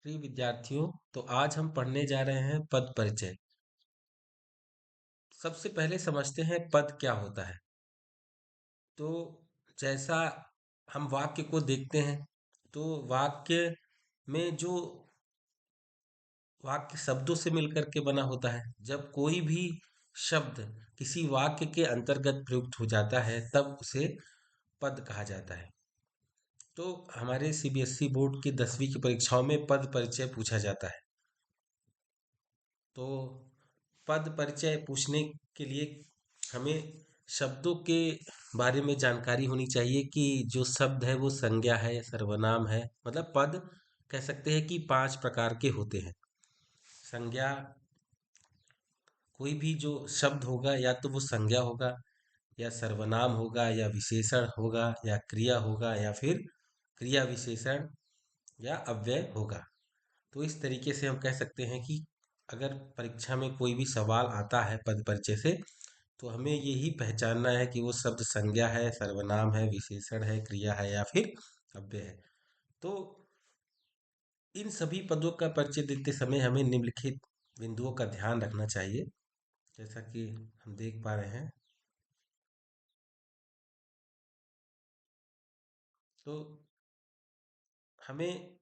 प्रिय विद्यार्थियों, तो आज हम पढ़ने जा रहे हैं पद परिचय। सबसे पहले समझते हैं पद क्या होता है। तो जैसा हम वाक्य को देखते हैं, तो वाक्य में जो वाक्य शब्दों से मिलकर के बना होता है। जब कोई भी शब्द किसी वाक्य के अंतर्गत प्रयुक्त हो जाता है, तब उसे पद कहा जाता है। तो हमारे सीबीएसई बोर्ड की 10वीं की परीक्षाओं में पद परिचय पूछा जाता है। तो पद परिचय पूछने के लिए हमें शब्दों के बारे में जानकारी होनी चाहिए कि जो शब्द है वो संज्ञा है या सर्वनाम है। मतलब पद कह सकते हैं कि 5 प्रकार के होते हैं। संज्ञा, कोई भी जो शब्द होगा या तो वो संज्ञा होगा या सर्वनाम होगा या विशेषण होगा या क्रिया होगा या फिर क्रिया विशेषण या अव्यय होगा। तो इस तरीके से हम कह सकते हैं कि अगर परीक्षा में कोई भी सवाल आता है पद परिचय से, तो हमें यही पहचानना है कि वो शब्द संज्ञा है, सर्वनाम है, विशेषण है, क्रिया है या फिर अव्यय है। तो इन सभी पदों का परिचय देते समय हमें निम्नलिखित बिंदुओं का ध्यान रखना चाहिए। जैसा कि हम देख पा रहे हैं, तो हमें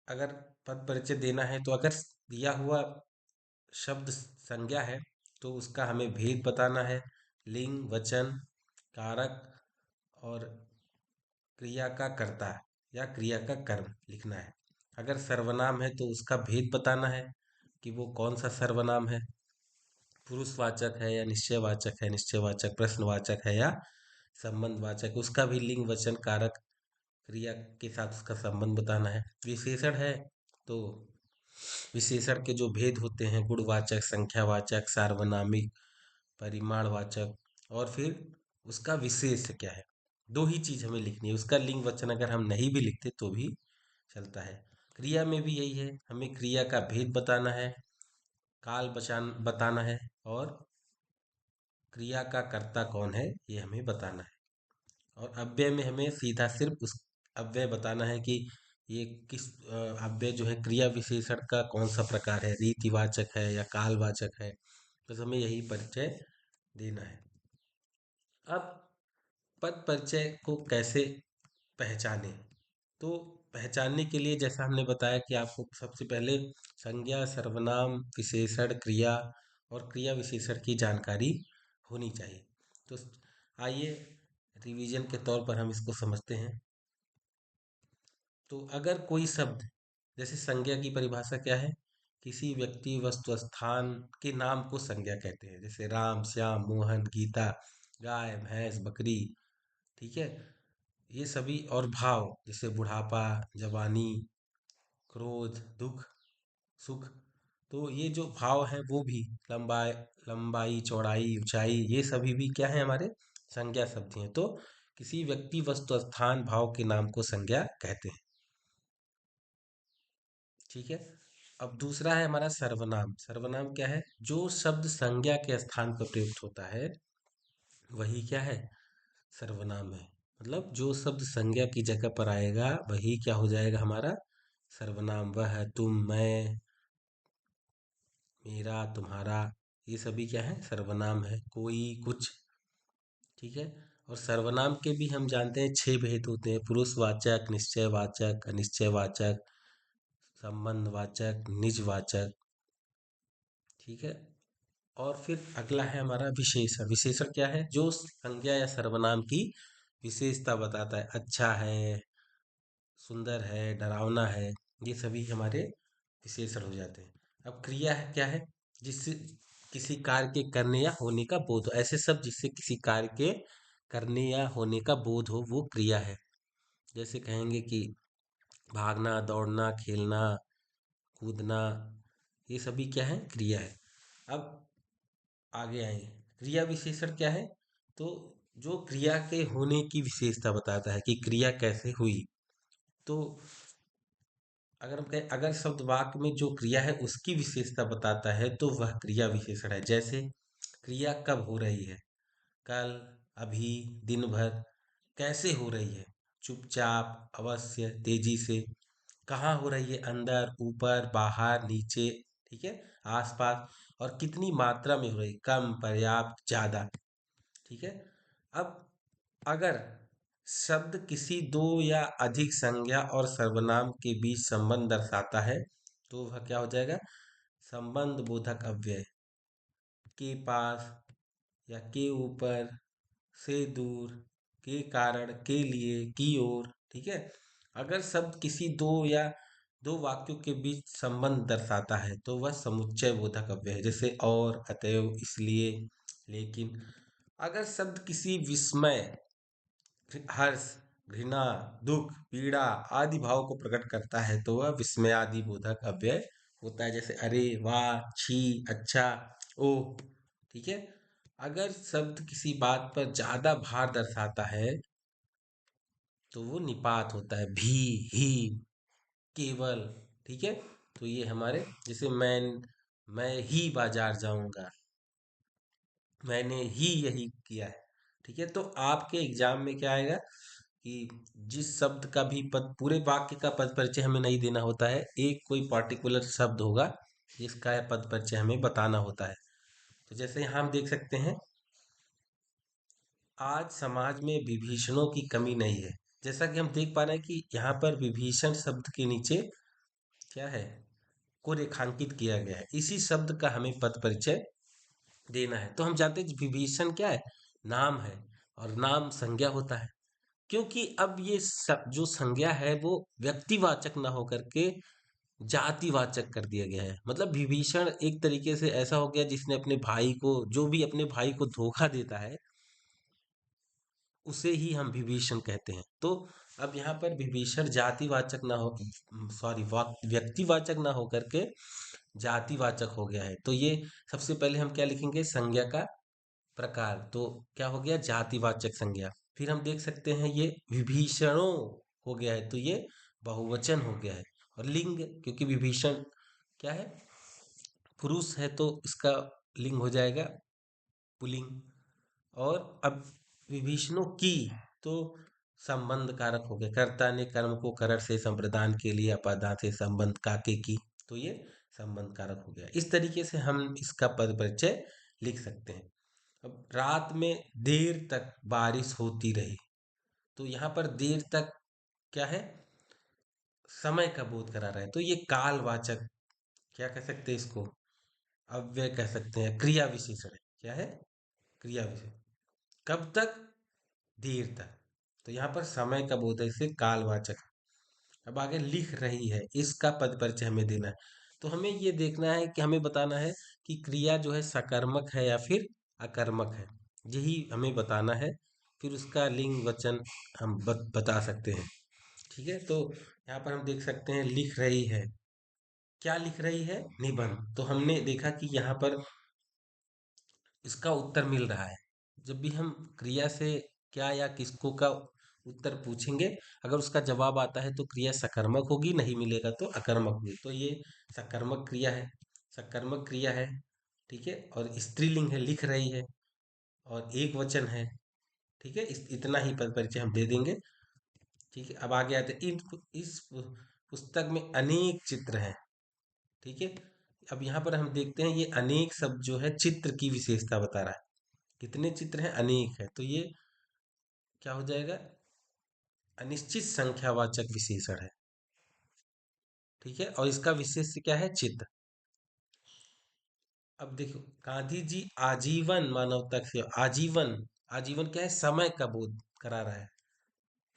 अगर पद परिचय देना है, तो अगर दिया हुआ शब्द संज्ञा है तो उसका हमें भेद बताना है। लिंग, वचन, कारक और क्रिया का कर्ता या क्रिया का कर्म लिखना है। अगर सर्वनाम है तो उसका भेद बताना है कि वो कौन सा सर्वनाम है, पुरुषवाचक है या निश्चयवाचक है, निश्चयवाचक प्रश्नवाचक है या संबंधवाचक। उसका भी लिंग, वचन, कारक, क्रिया के साथ उसका संबंध बताना है। विशेषण है तो विशेषण के जो भेद होते हैं, गुणवाचक, संख्यावाचक, सार्वनामिक, परिमाणवाचक, और फिर उसका विशेष क्या है। दो ही चीज हमें लिखनी है। उसका लिंग वचन अगर हम नहीं भी लिखते तो भी चलता है। क्रिया में भी यही है, हमें क्रिया का भेद बताना है, काल बचान बताना है, और क्रिया का कर्ता कौन है ये हमें बताना है। और अव्यय में हमें सीधा सिर्फ उस अव्यय बताना है कि ये किस अव्यय जो है क्रिया विशेषण का कौन सा प्रकार है, रीतिवाचक है या कालवाचक है। बस हमें यही परिचय देना है। अब पद परिचय को कैसे पहचाने, तो पहचानने के लिए जैसा हमने बताया कि आपको सबसे पहले संज्ञा, सर्वनाम, विशेषण, क्रिया और क्रिया विशेषण की जानकारी होनी चाहिए। तो आइए रिवीजन के तौर पर हम इसको समझते हैं। तो अगर कोई शब्द, जैसे संज्ञा की परिभाषा क्या है, किसी व्यक्ति, वस्तु, स्थान के नाम को संज्ञा कहते हैं। जैसे राम, श्याम, मोहन, गीता, गाय, भैंस, बकरी। ठीक है, ये सभी। और भाव, जैसे बुढ़ापा, जवानी, क्रोध, दुख, सुख। तो ये जो भाव है वो भी लंबाई, लंबाई, चौड़ाई, ऊंचाई, ये सभी भी क्या है, हमारे संज्ञा शब्द हैं। तो किसी व्यक्ति, वस्तु, स्थान, भाव के नाम को संज्ञा कहते हैं। ठीक है। अब दूसरा है हमारा सर्वनाम। सर्वनाम क्या है, जो शब्द संज्ञा के स्थान पर प्रयुक्त होता है वही क्या है, सर्वनाम है। मतलब जो शब्द संज्ञा की जगह पर आएगा वही क्या हो जाएगा, हमारा सर्वनाम। वह, तुम, मैं, मेरा, तुम्हारा, ये सभी क्या है, सर्वनाम है। कोई, कुछ। ठीक है। और सर्वनाम के भी हम जानते हैं 6 भेद होते हैं: पुरुषवाचक, निश्चयवाचक, अनिश्चयवाचक, संबंधवाचक, निजवाचक। ठीक है। और फिर अगला है हमारा विशेषण। विशेषण क्या है, जो संज्ञा या सर्वनाम की विशेषता बताता है। अच्छा है, सुंदर है, डरावना है, ये सभी हमारे विशेषण हो जाते हैं। अब क्रिया है क्या है, जिससे किसी कार्य के करने या होने का बोध हो। ऐसे सब जिससे किसी कार्य के करने या होने का बोध हो, वो क्रिया है। जैसे कहेंगे कि भागना, दौड़ना, खेलना, कूदना, ये सभी क्या है, क्रिया है। अब आगे आएंगे, क्रिया विशेषण क्या है, तो जो क्रिया के होने की विशेषता बताता है कि क्रिया कैसे हुई। तो अगर हम कहें, अगर शब्द वाक्य में जो क्रिया है उसकी विशेषता बताता है तो वह क्रिया विशेषण है। जैसे क्रिया कब हो रही है, कल, अभी, दिन भर। कैसे हो रही है, चुपचाप, अवश्य, तेजी से। कहाँ हो रही है, अंदर, ऊपर, बाहर, नीचे, ठीक है, आसपास, और कितनी मात्रा में हो रही है, कम, पर्याप्त, ज्यादा, ठीक है। अब अगर शब्द किसी दो या अधिक संज्ञा और सर्वनाम के बीच संबंध दर्शाता है तो वह क्या हो जाएगा, संबंध बोधक अव्यय। के पास, या के ऊपर, से दूर, के कारण, के लिए, की ओर, ठीक है। अगर शब्द किसी दो या दो वाक्यों के बीच संबंध दर्शाता है तो वह समुच्चय बोधक अव्यय है, जैसे और, अतएव, इसलिए, लेकिन। अगर शब्द किसी विस्मय, हर्ष, घृणा, दुख, पीड़ा आदि भाव को प्रकट करता है तो वह विस्मयादि बोधक अव्यय होता है, जैसे अरे, वाह, छी, अच्छा, ओ, ठीक है। अगर शब्द किसी बात पर ज्यादा भार दर्शाता है तो वो निपात होता है, भी, ही, केवल, ठीक है। तो ये हमारे, जैसे मैं ही बाजार जाऊंगा, मैंने ही यही किया है, ठीक है। तो आपके एग्जाम में क्या आएगा कि जिस शब्द का भी पद, पूरे वाक्य का पद परिचय हमें नहीं देना होता है, एक कोई पर्टिकुलर शब्द होगा जिसका पद परिचय हमें बताना होता है। तो जैसे यहाँ हम देख सकते हैं, आज समाज में विभीषणों की कमी नहीं है। जैसा कि हम देख पा रहे हैं कि यहाँ पर विभीषण शब्द के नीचे क्या है, को रेखांकित किया गया है, इसी शब्द का हमें पद परिचय देना है। तो हम जानते हैं विभीषण क्या है, नाम है, और नाम संज्ञा होता है, क्योंकि अब ये सब जो संज्ञा है वो व्यक्तिवाचक ना होकर के जातिवाचक कर दिया गया है। मतलब विभीषण एक तरीके से ऐसा हो गया जिसने अपने भाई को, जो भी अपने भाई को धोखा देता है उसे ही हम विभीषण कहते हैं। तो अब यहाँ पर विभीषण जातिवाचक ना हो, सॉरी, व्यक्तिवाचक ना होकर के जातिवाचक हो गया है। तो ये सबसे पहले हम क्या लिखेंगे, संज्ञा का प्रकार, तो क्या हो गया, जातिवाचक संज्ञा। फिर हम देख सकते हैं ये विभीषणों हो गया है तो ये बहुवचन हो गया है। और लिंग, क्योंकि विभीषण क्या है, पुरुष है तो इसका लिंग हो जाएगा पुल्लिंग। और अब विभीषणों की, तो संबंध कारक हो गया, कर्ता ने कर्म को करण से संप्रदान के लिए अपादान से संबंध काके की, तो ये संबंध कारक हो गया। इस तरीके से हम इसका पद परिचय लिख सकते हैं। अब रात में देर तक बारिश होती रही, तो यहाँ पर देर तक क्या है, समय का बोध करा रहा है, तो ये कालवाचक, क्या कह सकते हैं इसको, अव्यय कह सकते हैं, क्रिया विशेषण है। क्या है, क्रिया विशेषण। कब तक, देर तक, तो यहाँ पर समय का बोध है, इसे कालवाचक। अब आगे लिख रही है, इसका पद परिचय हमें देना है। तो हमें ये देखना है कि हमें बताना है कि क्रिया जो है सकर्मक है या फिर अकर्मक है, यही हमें बताना है। फिर उसका लिंग वचन हम बता सकते हैं, ठीक है। तो यहाँ पर हम देख सकते हैं लिख रही है, क्या लिख रही है, निबंध। तो हमने देखा कि यहाँ पर इसका उत्तर मिल रहा है। जब भी हम क्रिया से क्या या किसको का उत्तर पूछेंगे, अगर उसका जवाब आता है तो क्रिया सकर्मक होगी, नहीं मिलेगा तो अकर्मक होगी। तो ये सकर्मक क्रिया है, सकर्मक क्रिया है, ठीक है। और स्त्रीलिंग है, लिख रही है, और एक वचन है, ठीक है। इतना ही पद परिचय हम दे देंगे, ठीक है। अब आगे आते हैं, इस पुस्तक में अनेक चित्र हैं, ठीक है। अब यहाँ पर हम देखते हैं ये अनेक शब्द जो है चित्र की विशेषता बता रहा है, कितने चित्र हैं, अनेक है, तो ये क्या हो जाएगा, अनिश्चित संख्यावाचक विशेषण है, ठीक है। और इसका विशेष्य क्या है, चित्त। अब देखो, गांधी जी आजीवन मानवता की सेवा, आजीवन, आजीवन क्या है, समय का बोध करा रहा है,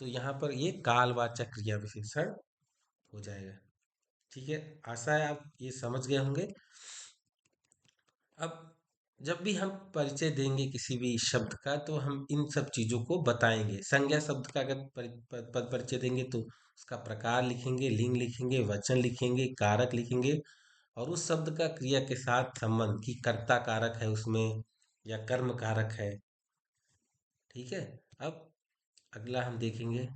तो यहाँ पर ये कालवाचक क्रिया विशेषण हो जाएगा, ठीक है। आशा है आप ये समझ गए होंगे। अब जब भी हम परिचय देंगे किसी भी शब्द का तो हम इन सब चीजों को बताएंगे। संज्ञा शब्द का अगर पद परिचय देंगे तो उसका प्रकार लिखेंगे, लिंग लिखेंगे, वचन लिखेंगे, कारक लिखेंगे, और उस शब्द का क्रिया के साथ संबंध, कि कर्ता कारक है उसमें या कर्म कारक है, ठीक है। अब अगला हम देखेंगे,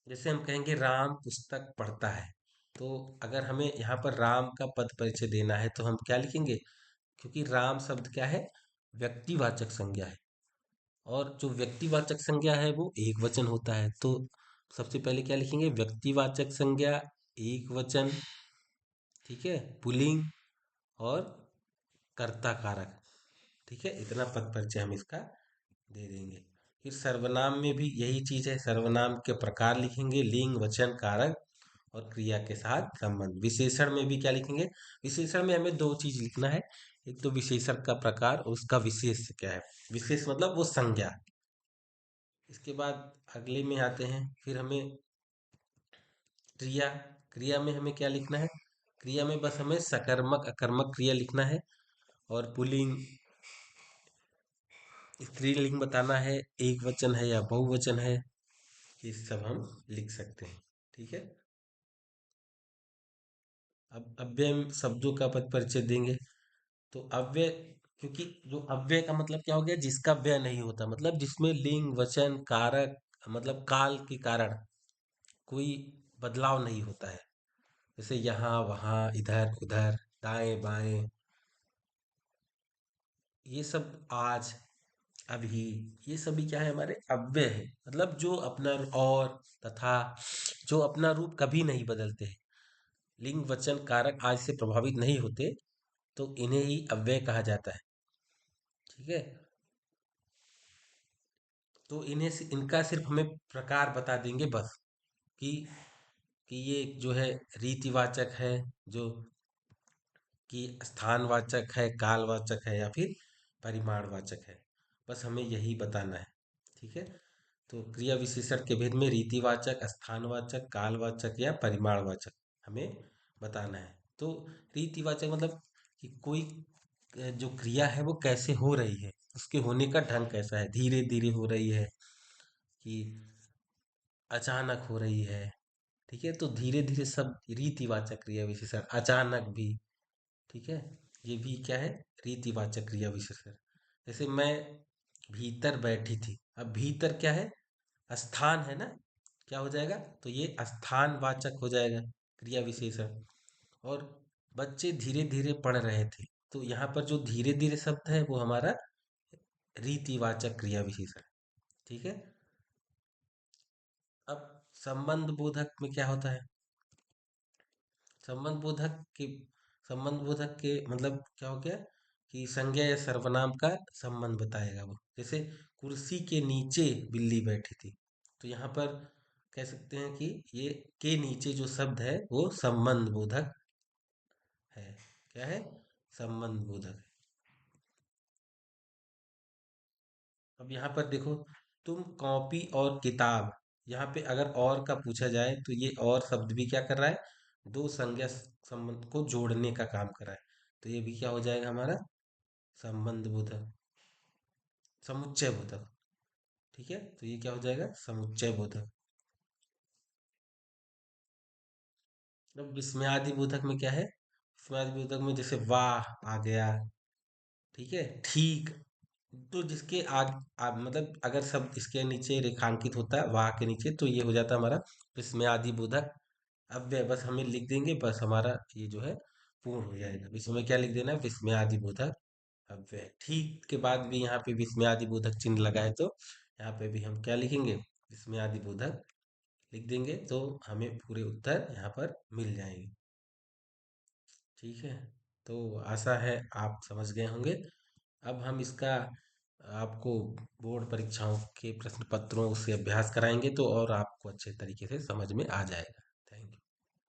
जैसे हम कहेंगे राम पुस्तक पढ़ता है, तो अगर हमें यहाँ पर राम का पद परिचय देना है तो हम क्या लिखेंगे, क्योंकि राम शब्द क्या है, व्यक्तिवाचक संज्ञा है, और जो व्यक्तिवाचक संज्ञा है वो एक वचन होता है, तो सबसे पहले क्या लिखेंगे, व्यक्तिवाचक संज्ञा, एक वचन, ठीक है, पुल्लिंग और कर्ता कारक। ठीक है, इतना पद परिचय हम इसका दे देंगे। फिर सर्वनाम में भी यही चीज है, सर्वनाम के प्रकार लिखेंगे, लिंग, वचन, कारक और क्रिया के साथ संबंध। विशेषण में भी क्या लिखेंगे, विशेषण में हमें दो चीज लिखना है, एक तो विशेषण का प्रकार और उसका विशेष क्या है। विशेष मतलब वो संज्ञा। इसके बाद अगले में आते हैं, फिर हमें क्रिया। क्रिया में हमें क्या लिखना है, क्रिया में बस हमें सकर्मक अकर्मक क्रिया लिखना है और पुल्लिंग स्त्रीलिंग बताना है, एक वचन है या बहुवचन है, ये सब हम लिख सकते हैं। ठीक है, अब अव्यय शब्दों का पद परिचय देंगे। तो अव्यय, क्योंकि जो अव्यय का मतलब क्या हो गया, जिसका व्यय नहीं होता, मतलब जिसमें लिंग, वचन, कारक, मतलब काल के कारण कोई बदलाव नहीं होता है। जैसे यहाँ वहाँ, इधर उधर, दाएं बाएं, ये सब आज, अभी, ये सभी क्या है, हमारे अव्यय है। मतलब जो अपना और तथा जो अपना रूप कभी नहीं बदलते हैं, लिंग वचन कारक आज से प्रभावित नहीं होते, तो इन्हें ही अव्यय कहा जाता है। ठीक है, तो इनका सिर्फ हमें प्रकार बता देंगे बस, कि कि ये जो है रीतिवाचक है, जो कि स्थानवाचक है, कालवाचक है या फिर परिमाणवाचक है। बस हमें यही बताना है। ठीक है, तो क्रिया विशेषण के भेद में रीतिवाचक, स्थानवाचक, कालवाचक या परिमाणवाचक हमें बताना है। तो रीतिवाचक मतलब कि कोई जो क्रिया है वो कैसे हो रही है, उसके होने का ढंग कैसा है, धीरे धीरे हो रही है कि अचानक हो रही है। ठीक है, तो धीरे धीरे सब रीतिवाचक क्रिया विशेषण, अचानक भी। ठीक है, ये भी क्या है, रीतिवाचक क्रिया विशेषण। जैसे मैं भीतर बैठी थी, अब भीतर क्या है, स्थान है ना, क्या हो जाएगा, तो ये स्थानवाचक हो जाएगा क्रिया विशेषण। और बच्चे धीरे धीरे पढ़ रहे थे, तो यहाँ पर जो धीरे धीरे शब्द है वो हमारा रीतिवाचक क्रिया विशेषण। ठीक है, अब संबंध बोधक में क्या होता है, संबंध बोधक के संबंध बोधक के मतलब क्या हो गया, कि संज्ञा या सर्वनाम का संबंध बताएगा वो। जैसे कुर्सी के नीचे बिल्ली बैठी थी, तो यहाँ पर कह सकते हैं कि ये के नीचे जो शब्द है वो संबंध बोधक है। क्या है, संबंध बोधक है। अब यहाँ पर देखो, तुम कॉपी और किताब, यहाँ पे अगर और का पूछा जाए तो ये और शब्द भी क्या कर रहा है, दो संज्ञा संबंध को जोड़ने का काम कर रहा है। तो ये भी क्या हो जाएगा हमारा, संबंध बोधक, समुच्चय बोधक। ठीक है, तो ये क्या हो जाएगा, समुच्चय बोधक। अब विस्मयादि बोधक में क्या है, विस्मयादि बोधक में जैसे वाह आ गया, ठीक है, ठीक, तो जिसके मतलब अगर सब इसके नीचे रेखांकित होता है वाह के नीचे, तो ये हो जाता है हमारा विस्मयादि बोधक अव्यय। बस हमें लिख देंगे, बस हमारा ये जो है पूर्ण हो जाएगा। इसमें क्या लिख देना है, विस्मयादि बोधक अव्यय। ठीक के बाद भी यहाँ पे विस्मयादि बोधक चिन्ह लगा है, तो यहाँ पे भी हम क्या लिखेंगे, विस्मयादि बोधक लिख देंगे, तो हमें पूरे उत्तर यहाँ पर मिल जाएंगे। ठीक है, तो आशा है आप समझ गए होंगे। अब हम इसका आपको बोर्ड परीक्षाओं के प्रश्न पत्रों से अभ्यास कराएंगे, तो और आपको अच्छे तरीके से समझ में आ जाएगा।